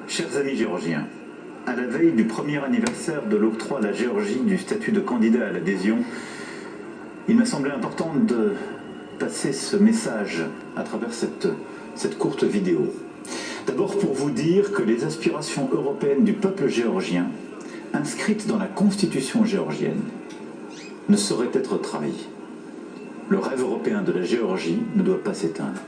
Chers amis géorgiens, à la veille du premier anniversaire de l'octroi à la Géorgie du statut de candidat à l'adhésion, il m'a semblé important de passer ce message à travers cette courte vidéo. D'abord pour vous dire que les aspirations européennes du peuple géorgien, inscrites dans la constitution géorgienne, ne sauraient être trahies. Le rêve européen de la Géorgie ne doit pas s'éteindre.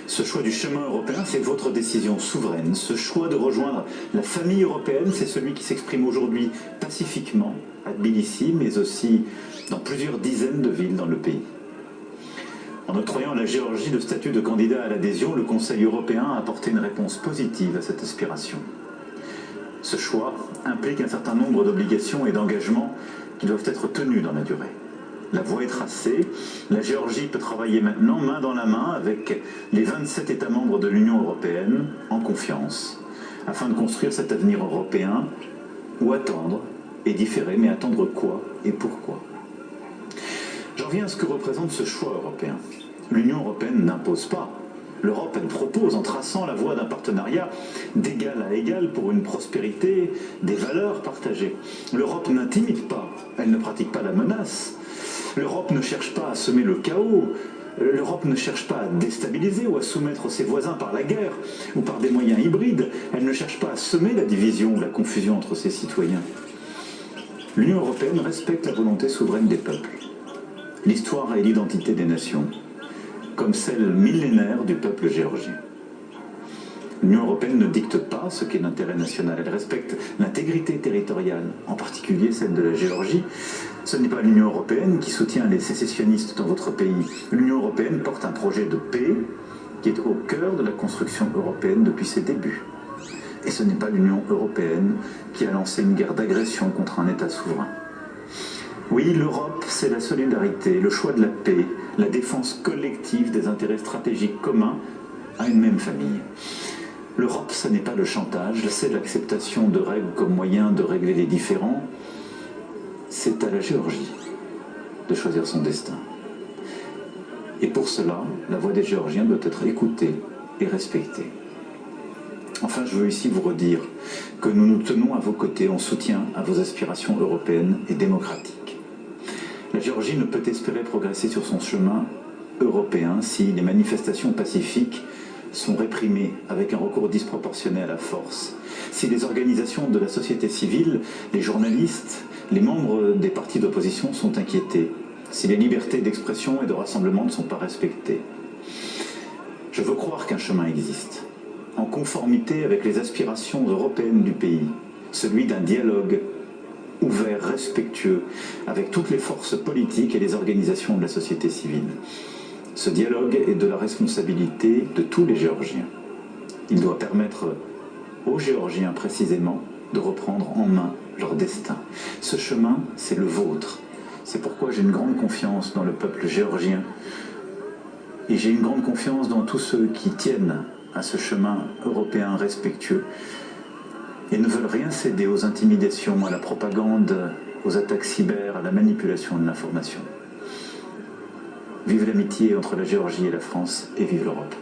Ce choix du chemin européen, c'est votre décision souveraine. Ce choix de rejoindre la famille européenne, c'est celui qui s'exprime aujourd'hui pacifiquement à Tbilissi, mais aussi dans plusieurs dizaines de villes dans le pays. En octroyant à la Géorgie le statut de candidat à l'adhésion, le Conseil européen a apporté une réponse positive à cette aspiration. Ce choix implique un certain nombre d'obligations et d'engagements qui doivent être tenus dans la durée. La voie est tracée, la Géorgie peut travailler maintenant main dans la main avec les 27 États membres de l'Union européenne en confiance, afin de construire cet avenir européen, ou attendre et différer, mais attendre quoi et pourquoi? J'en viens à ce que représente ce choix européen. L'Union européenne n'impose pas. L'Europe, elle propose en traçant la voie d'un partenariat d'égal à égal pour une prospérité, des valeurs partagées. L'Europe n'intimide pas, elle ne pratique pas la menace. L'Europe ne cherche pas à semer le chaos. L'Europe ne cherche pas à déstabiliser ou à soumettre ses voisins par la guerre ou par des moyens hybrides. Elle ne cherche pas à semer la division ou la confusion entre ses citoyens. L'Union européenne respecte la volonté souveraine des peuples, l'histoire et l'identité des nations, comme celle millénaire du peuple géorgien. L'Union européenne ne dicte pas ce qu'est l'intérêt national. Elle respecte l'intégrité territoriale, en particulier celle de la Géorgie. Ce n'est pas l'Union européenne qui soutient les sécessionnistes dans votre pays. L'Union européenne porte un projet de paix qui est au cœur de la construction européenne depuis ses débuts. Et ce n'est pas l'Union européenne qui a lancé une guerre d'agression contre un État souverain. Oui, l'Europe, c'est la solidarité, le choix de la paix, la défense collective des intérêts stratégiques communs à une même famille. L'Europe, ce n'est pas le chantage, c'est l'acceptation de règles comme moyen de régler les différends. C'est à la Géorgie de choisir son destin. Et pour cela, la voix des Géorgiens doit être écoutée et respectée. Enfin, je veux ici vous redire que nous nous tenons à vos côtés en soutien à vos aspirations européennes et démocratiques. La Géorgie ne peut espérer progresser sur son chemin européen si les manifestations pacifiques sont réprimées avec un recours disproportionné à la force, si les organisations de la société civile, les journalistes, les membres des partis d'opposition sont inquiétés, si les libertés d'expression et de rassemblement ne sont pas respectées. Je veux croire qu'un chemin existe, en conformité avec les aspirations européennes du pays, celui d'un dialogue ouvert, respectueux, avec toutes les forces politiques et les organisations de la société civile. Ce dialogue est de la responsabilité de tous les Géorgiens. Il doit permettre aux Géorgiens précisément de reprendre en main leur destin. Ce chemin, c'est le vôtre. C'est pourquoi j'ai une grande confiance dans le peuple géorgien et j'ai une grande confiance dans tous ceux qui tiennent à ce chemin européen respectueux et ne veulent rien céder aux intimidations, à la propagande, aux attaques cyber, à la manipulation de l'information. Vive l'amitié entre la Géorgie et la France et vive l'Europe.